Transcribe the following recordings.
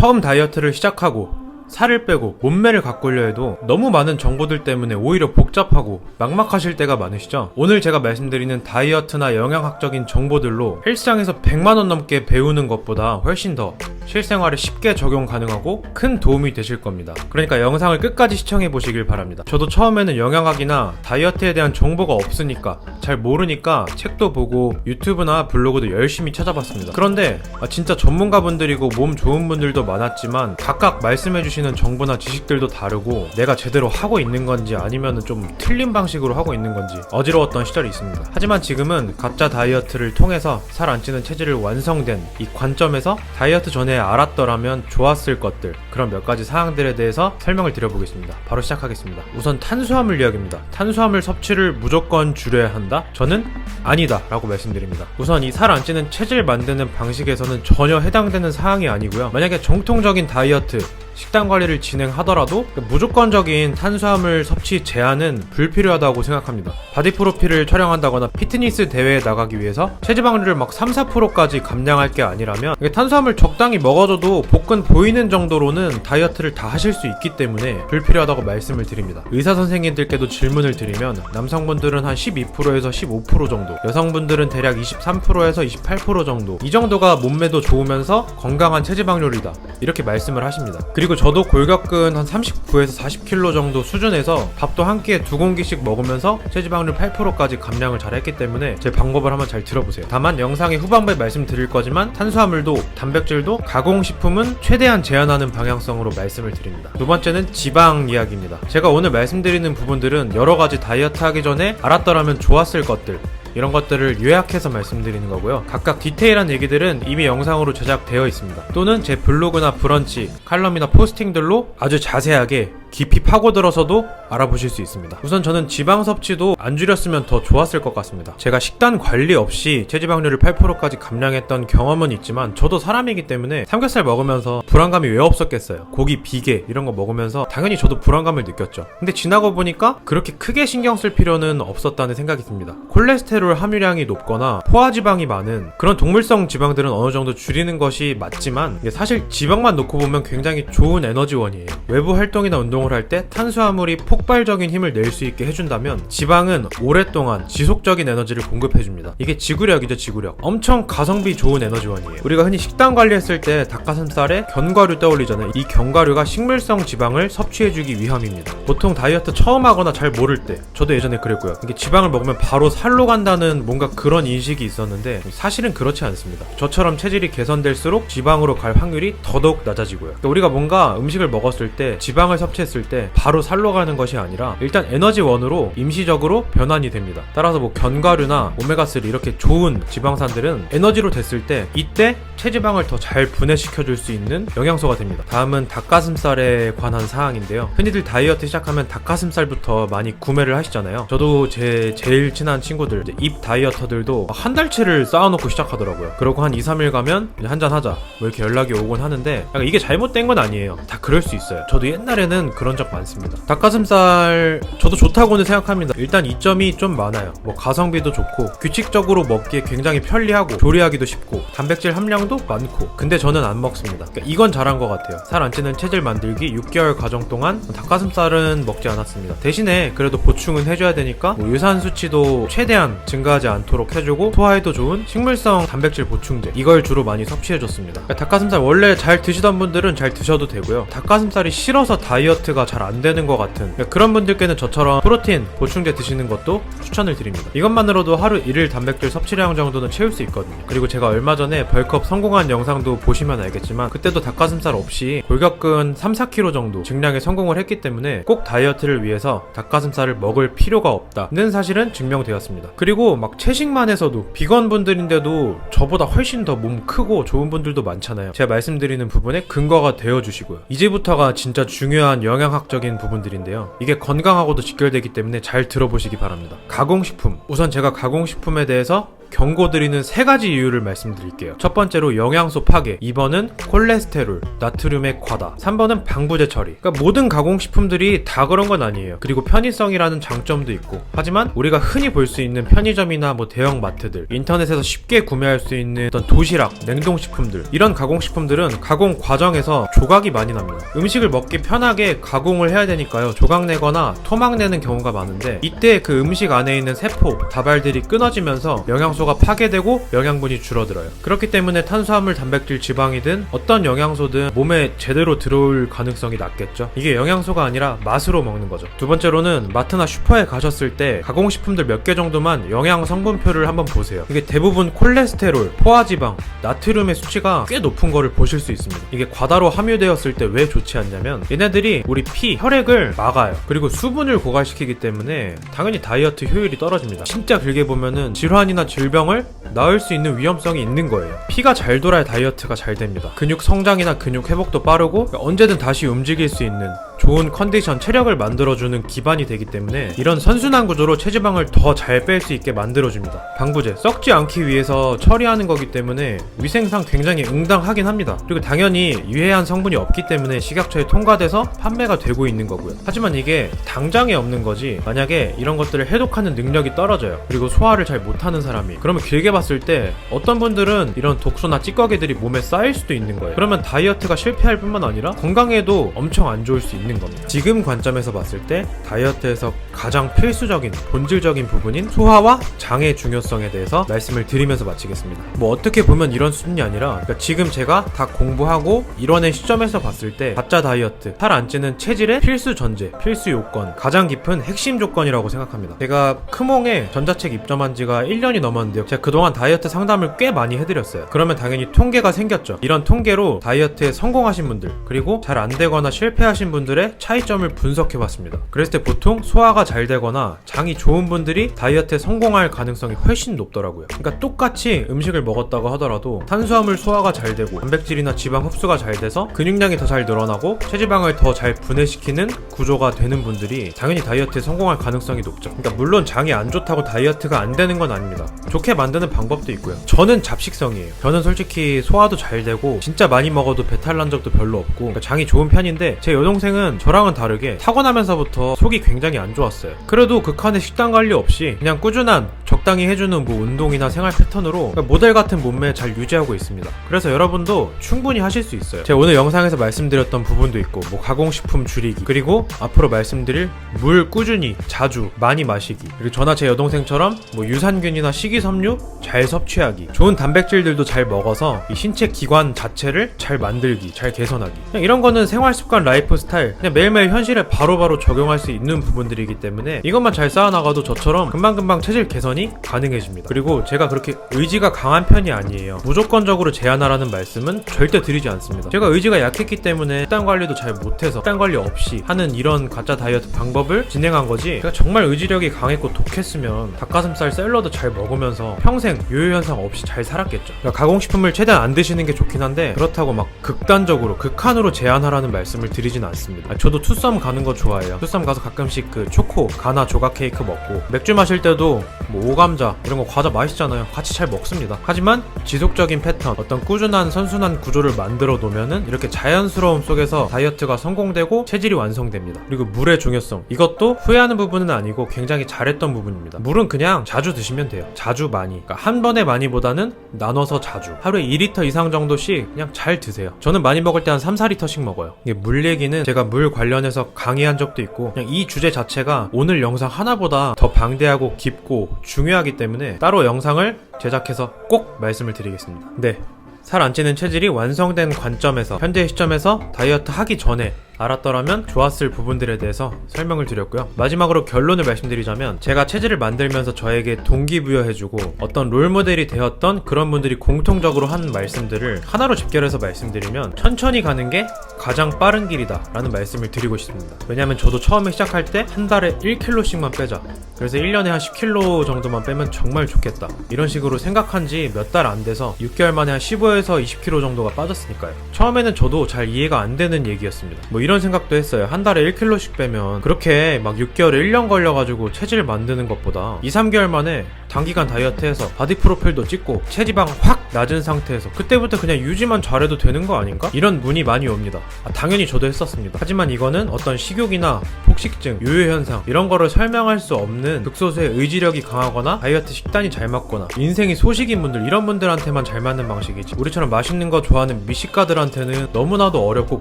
처음 다이어트를 시작하고 살을 빼고 몸매를 가꾸려 해도 너무 많은 정보들 때문에 오히려 복잡하고 막막하실 때가 많으시죠? 오늘 제가 말씀드리는 다이어트나 영양학적인 정보들로 헬스장에서 100만원 넘게 배우는 것보다 훨씬 더 실생활에 쉽게 적용 가능하고 큰 도움이 되실 겁니다. 그러니까 영상을 끝까지 시청해 보시길 바랍니다. 저도 처음에는 영양학이나 다이어트에 대한 정보가 없으니까 잘 모르니까 책도 보고 유튜브나 블로그도 열심히 찾아봤습니다. 그런데 진짜 전문가분들이고 몸 좋은 분들도 많았지만 각각 말씀해주시는 정보나 지식들도 다르고 내가 제대로 하고 있는 건지 아니면 좀 틀린 방식으로 하고 있는 건지 어지러웠던 시절이 있습니다. 하지만 지금은 가짜 다이어트를 통해서 살 안 찌는 체질을 완성된 이 관점에서 다이어트 전에 알았더라면 좋았을 것들, 그런 몇 가지 사항들에 대해서 설명을 드려보겠습니다. 바로 시작하겠습니다. 우선 탄수화물 이야기입니다. 탄수화물 섭취를 무조건 줄여야 한다? 저는 아니다 라고 말씀드립니다. 우선 이 살 안 찌는 체질 만드는 방식에서는 전혀 해당되는 사항이 아니고요. 만약에 정통적인 다이어트 식단 관리를 진행하더라도 무조건적인 탄수화물 섭취 제한은 불필요하다고 생각합니다. 바디 프로필을 촬영한다거나 피트니스 대회에 나가기 위해서 체지방률을 막 3-4%까지 감량할 게 아니라면 탄수화물 적당히 먹어줘도 복근 보이는 정도로는 다이어트를 다 하실 수 있기 때문에 불필요하다고 말씀을 드립니다. 의사 선생님들께도 질문을 드리면 남성분들은 한 12%에서 15% 정도, 여성분들은 대략 23%에서 28% 정도, 이 정도가 몸매도 좋으면서 건강한 체지방률이다 이렇게 말씀을 하십니다. 그리고 저도 골격근 한 39에서 40kg 정도 수준에서 밥도 한 끼에 2공기씩 먹으면서 체지방률 8%까지 감량을 잘 했기 때문에 제 방법을 한번 잘 들어보세요. 다만 영상의 후반부에 말씀드릴 거지만 탄수화물도 단백질도 가공식품은 최대한 제한하는 방향성으로 말씀을 드립니다. 두 번째는 지방 이야기입니다. 제가 오늘 말씀드리는 부분들은 여러가지 다이어트 하기 전에 알았더라면 좋았을 것들, 이런 것들을 요약해서 말씀드리는 거고요. 각각 디테일한 얘기들은 이미 영상으로 제작되어 있습니다. 또는 제 블로그나 브런치, 칼럼이나 포스팅들로 아주 자세하게 깊이 파고들어서도 알아보실 수 있습니다. 우선 저는 지방 섭취도 안 줄였으면 더 좋았을 것 같습니다. 제가 식단 관리 없이 체지방률을 8%까지 감량했던 경험은 있지만 저도 사람이기 때문에 삼겹살 먹으면서 불안감이 왜 없었겠어요. 고기, 비계 이런 거 먹으면서 당연히 저도 불안감을 느꼈죠. 근데 지나고 보니까 그렇게 크게 신경 쓸 필요는 없었다는 생각이 듭니다. 콜레스테롤 함유량이 높거나 포화지방이 많은 그런 동물성 지방들은 어느 정도 줄이는 것이 맞지만 사실 지방만 놓고 보면 굉장히 좋은 에너지원이에요. 외부 활동이나 운동을 할 때 탄수화물이 폭발적인 힘을 낼 수 있게 해준다면 지방은 오랫동안 지속적인 에너지를 공급해줍니다. 이게 지구력이죠, 지구력. 엄청 가성비 좋은 에너지원이에요. 우리가 흔히 식단 관리했을 때 닭가슴살에 견과류 떠올리잖아요. 이 견과류가 식물성 지방을 섭취해주기 위함입니다. 보통 다이어트 처음 하거나 잘 모를 때, 저도 예전에 그랬고요. 이게 지방을 먹으면 바로 살로 간다는 뭔가 그런 인식이 있었는데 사실은 그렇지 않습니다. 저처럼 체질이 개선될수록 지방으로 갈 확률이 더더욱 낮아지고요. 그러니까 우리가 뭔가 음식을 먹었을 때 지방을 섭취했을 때 바로 살로 가는 것이 아니라 일단 에너지원으로 임시적으로 변환이 됩니다. 따라서 뭐 견과류나 오메가3 이렇게 좋은 지방산들은 에너지로 됐을 때 이때 체지방을 더 잘 분해시켜줄 수 있는 영양소가 됩니다. 다음은 닭가슴살에 관한 사항인데요. 흔히들 다이어트 시작하면 닭가슴살부터 많이 구매를 하시잖아요. 저도 제 제일 친한 친구들, 입 다이어터들도 한 달치를 쌓아놓고 시작하더라고요. 그러고 한 2-3일 가면 한잔 하자 뭐 이렇게 연락이 오곤 하는데 이게 잘못된 건 아니에요. 다 그럴 수 있어요. 저도 옛날에는 그런 적 많습니다. 닭가슴살 저도 좋다고는 생각합니다. 일단 이점이 좀 많아요. 뭐 가성비도 좋고 규칙적으로 먹기에 굉장히 편리하고 조리하기도 쉽고 단백질 함량도 많고. 근데 저는 안 먹습니다. 그러니까 이건 잘한 것 같아요. 살 안 찌는 체질 만들기 6개월 과정 동안 닭가슴살은 먹지 않았습니다. 대신에 그래도 보충은 해줘야 되니까 뭐 유산 수치도 최대한 증가하지 않도록 해주고 소화에도 좋은 식물성 단백질 보충제, 이걸 주로 많이 섭취해줬습니다. 그러니까 닭가슴살 원래 잘 드시던 분들은 잘 드셔도 되고요. 닭가슴살이 싫어서 다이어트가 잘 안 되는 것 같은 그런 분들께는 저처럼 프로틴 보충제 드시는 것도 추천을 드립니다. 이것만으로도 하루 1일 단백질 섭취량 정도는 채울 수 있거든요. 그리고 제가 얼마 전에 벌크업 성공한 영상도 보시면 알겠지만 그때도 닭가슴살 없이 골격근 3-4kg 정도 증량에 성공을 했기 때문에 꼭 다이어트를 위해서 닭가슴살을 먹을 필요가 없다는 사실은 증명되었습니다. 그리고 막 채식만 해서도 비건 분들인데도 저보다 훨씬 더 몸 크고 좋은 분들도 많잖아요. 제가 말씀드리는 부분에 근거가 되어주시고요. 이제부터가 진짜 중요한 영양학적인 부분들인데요. 이게 건강하고도 직결되기 때문에 잘 들어보시기 바랍니다. 가공식품. 우선 제가 가공식품에 대해서 경고드리는 3가지 이유를 말씀드릴게요. 첫 번째로 영양소 파괴, 2번은 콜레스테롤, 나트륨의 과다, 3번은 방부제 처리. 그러니까 모든 가공식품들이 다 그런 건 아니에요. 그리고 편의성이라는 장점도 있고, 하지만 우리가 흔히 볼 수 있는 편의점이나 뭐 대형 마트들, 인터넷에서 쉽게 구매할 수 있는 어떤 도시락, 냉동식품들, 이런 가공식품들은 가공 과정에서 조각이 많이 납니다. 음식을 먹기 편하게 가공을 해야 되니까요, 조각 내거나 토막 내는 경우가 많은데, 이때 그 음식 안에 있는 세포, 다발들이 끊어지면서 영양소가 파괴되고 영양분이 줄어들어요. 그렇기 때문에 탄수화물, 단백질, 지방이든 어떤 영양소든 몸에 제대로 들어올 가능성이 낮겠죠. 이게 영양소가 아니라 맛으로 먹는 거죠. 두 번째로는 마트나 슈퍼에 가셨을 때 가공식품들 몇 개 정도만 영양 성분표를 한번 보세요. 이게 대부분 콜레스테롤, 포화지방, 나트륨의 수치가 꽤 높은 거를 보실 수 있습니다. 이게 과다로 함유되었을 때 왜 좋지 않냐면, 얘네들이 우리 피, 혈액을 막아요. 그리고 수분을 고갈시키기 때문에 당연히 다이어트 효율이 떨어집니다. 진짜 길게 보면은 질환이나 질병을 낳을 수 있는 위험성이 있는 거예요. 피가 잘 돌아야 다이어트가 잘 됩니다. 근육 성장이나 근육 회복도 빠르고 언제든 다시 움직일 수 있는 좋은 컨디션, 체력을 만들어주는 기반이 되기 때문에 이런 선순환 구조로 체지방을 더 잘 뺄 수 있게 만들어줍니다. 방부제, 썩지 않기 위해서 처리하는 거기 때문에 위생상 굉장히 응당하긴 합니다. 그리고 당연히 유해한 성분이 없기 때문에 식약처에 통과돼서 판매가 되고 있는 거고요. 하지만 이게 당장에 없는 거지, 만약에 이런 것들을 해독하는 능력이 떨어져요. 그리고 소화를 잘 못하는 사람이, 그러면 길게 봤을 때 어떤 분들은 이런 독소나 찌꺼기들이 몸에 쌓일 수도 있는 거예요. 그러면 다이어트가 실패할 뿐만 아니라 건강에도 엄청 안 좋을 수 있는 겁니다. 지금 관점에서 봤을 때 다이어트에서 가장 필수적인 본질적인 부분인 소화와 장의 중요성에 대해서 말씀을 드리면서 마치겠습니다. 뭐 어떻게 보면 이런 수준이 아니라, 그러니까 지금 제가 다 공부하고 이뤄낸 시점에서 봤을 때 가짜 다이어트, 살 안 찌는 체질의 필수 전제, 필수 요건, 가장 깊은 핵심 조건이라고 생각합니다. 제가 크몽에 전자책 입점한 지가 1년이 넘었는데요, 제가 그동안 다이어트 상담을 꽤 많이 해드렸어요. 그러면 당연히 통계가 생겼죠. 이런 통계로 다이어트에 성공하신 분들, 그리고 잘 안 되거나 실패하신 분들의 차이점을 분석해봤습니다. 그랬을 때 보통 소화가 잘 되거나 장이 좋은 분들이 다이어트에 성공할 가능성이 훨씬 높더라고요. 그러니까 똑같이 음식을 먹었다고 하더라도 탄수화물 소화가 잘 되고 단백질이나 지방 흡수가 잘 돼서 근육량이 더 잘 늘어나고 체지방을 더 잘 분해시키는 구조가 되는 분들이 당연히 다이어트에 성공할 가능성이 높죠. 그러니까 물론 장이 안 좋다고 다이어트가 안 되는 건 아닙니다. 좋게 만드는 방법도 있고요. 저는 잡식성이에요. 저는 솔직히 소화도 잘 되고 진짜 많이 먹어도 배탈 난 적도 별로 없고, 그러니까 장이 좋은 편인데, 제 여동생은 저랑은 다르게 타고나면서부터 속이 굉장히 안 좋았어요. 그래도 극한의 식단 관리 없이 그냥 꾸준한 적당히 해주는 뭐 운동이나 생활 패턴으로 그러니까 모델 같은 몸매 잘 유지하고 있습니다. 그래서 여러분도 충분히 하실 수 있어요. 제가 오늘 영상에서 말씀드렸던 부분도 있고, 뭐 가공식품 줄이기, 그리고 앞으로 말씀드릴 물 꾸준히 자주 많이 마시기, 그리고 저나 제 여동생처럼 뭐 유산균이나 식이섬유 잘 섭취하기, 좋은 단백질들도 잘 먹어서 이 신체 기관 자체를 잘 만들기, 잘 개선하기, 그냥 이런 거는 생활습관, 라이프 스타일, 그냥 매일매일 현실에 바로바로 적용할 수 있는 부분들이기 때문에 이것만 잘 쌓아나가도 저처럼 금방금방 체질 개선이 가능해집니다. 그리고 제가 그렇게 의지가 강한 편이 아니에요. 무조건적으로 제한하라는 말씀은 절대 드리지 않습니다. 제가 의지가 약했기 때문에 식단 관리도 잘 못해서 식단 관리 없이 하는 이런 가짜 다이어트 방법을 진행한 거지, 제가 정말 의지력이 강했고 독했으면 닭가슴살 샐러드 잘 먹으면서 평생 요요현상 없이 잘 살았겠죠. 그러니까 가공식품을 최대한 안 드시는 게 좋긴 한데, 그렇다고 막 극단적으로 극한으로 제한하라는 말씀을 드리진 않습니다. 저도 투썸 가는 거 좋아해요. 투썸 가서 가끔씩 그 초코, 가나 조각 케이크 먹고, 맥주 마실 때도 뭐 오감자 이런 거 과자 맛있잖아요. 같이 잘 먹습니다. 하지만 지속적인 패턴, 어떤 꾸준한 선순환 구조를 만들어 놓으면은 이렇게 자연스러움 속에서 다이어트가 성공되고 체질이 완성됩니다. 그리고 물의 중요성, 이것도 후회하는 부분은 아니고 굉장히 잘했던 부분입니다. 물은 그냥 자주 드시면 돼요. 자주 많이, 그러니까 한 번에 많이보다는 나눠서 자주, 하루에 2리터 이상 정도씩 그냥 잘 드세요. 저는 많이 먹을 때 한 3, 4리터씩 먹어요. 이게 물 얘기는 제가 물 관련해서 강의한 적도 있고, 그냥 이 주제 자체가 오늘 영상 하나보다 더 방대하고 깊고 중요하기 때문에 따로 영상을 제작해서 꼭 말씀을 드리겠습니다. 네, 살 안 찌는 체질이 완성된 관점에서 현재 시점에서 다이어트 하기 전에 알았더라면 좋았을 부분들에 대해서 설명을 드렸고요. 마지막으로 결론을 말씀드리자면, 제가 체질을 만들면서 저에게 동기부여해주고 어떤 롤모델이 되었던 그런 분들이 공통적으로 한 말씀들을 하나로 집결해서 말씀드리면, 천천히 가는 게 가장 빠른 길이다 라는 말씀을 드리고 싶습니다. 왜냐면 저도 처음에 시작할 때 한 달에 1kg씩만 빼자, 그래서 1년에 한 10kg 정도만 빼면 정말 좋겠다, 이런 식으로 생각한 지 몇 달 안 돼서 6개월 만에 한 15에서 20kg 정도가 빠졌으니까요. 처음에는 저도 잘 이해가 안 되는 얘기였습니다. 뭐 이런 생각도 했어요. 한 달에 1kg씩 빼면 그렇게 막 6개월에 1년 걸려가지고 체질 만드는 것보다 2, 3개월 만에 단기간 다이어트해서 바디 프로필도 찍고 체지방 확 낮은 상태에서 그때부터 그냥 유지만 잘해도 되는 거 아닌가? 이런 문의 많이 옵니다. 당연히 저도 했었습니다. 하지만 이거는 어떤 식욕이나 폭식증, 요요현상 이런 거를 설명할 수 없는 극소수의 의지력이 강하거나 다이어트 식단이 잘 맞거나 인생이 소식인 분들, 이런 분들한테만 잘 맞는 방식이지, 우리처럼 맛있는 거 좋아하는 미식가들한테는 너무나도 어렵고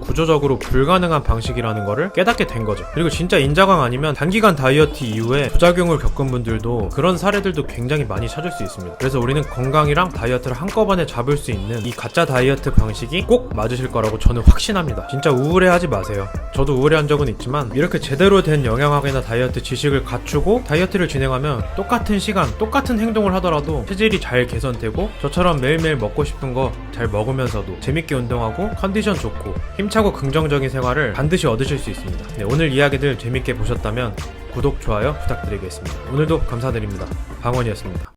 구조적으로 불가능한 방식이라는 거를 깨닫게 된 거죠. 그리고 진짜 인자광 아니면 단기간 다이어트 이후에 부작용을 겪은 분들도, 그런 사례들도 굉장히 많이 찾을 수 있습니다. 그래서 우리는 건강이랑 다이어트를 한꺼번에 잡을 수 있는 이 가짜 다이어트 방식이 꼭 맞으실 거라고 저는 확신합니다. 진짜 우울해하지 마세요. 저도 우울해한 적은 있지만 이렇게 제대로 된 영양학이나 다이어트 지식을 갖추고 다이어트를 진행하면 똑같은 시간, 똑같은 행동을 하더라도 체질이 잘 개선되고, 저처럼 매일매일 먹고 싶은 거 잘 먹으면서도 재밌게 운동하고 컨디션 좋고 힘차고 긍정적인 생활을 반드시 얻으실 수 있습니다. 네, 오늘 이야기들 재밌게 보셨다면 구독, 좋아요 부탁드리겠습니다. 오늘도 감사드립니다. 방원이었습니다.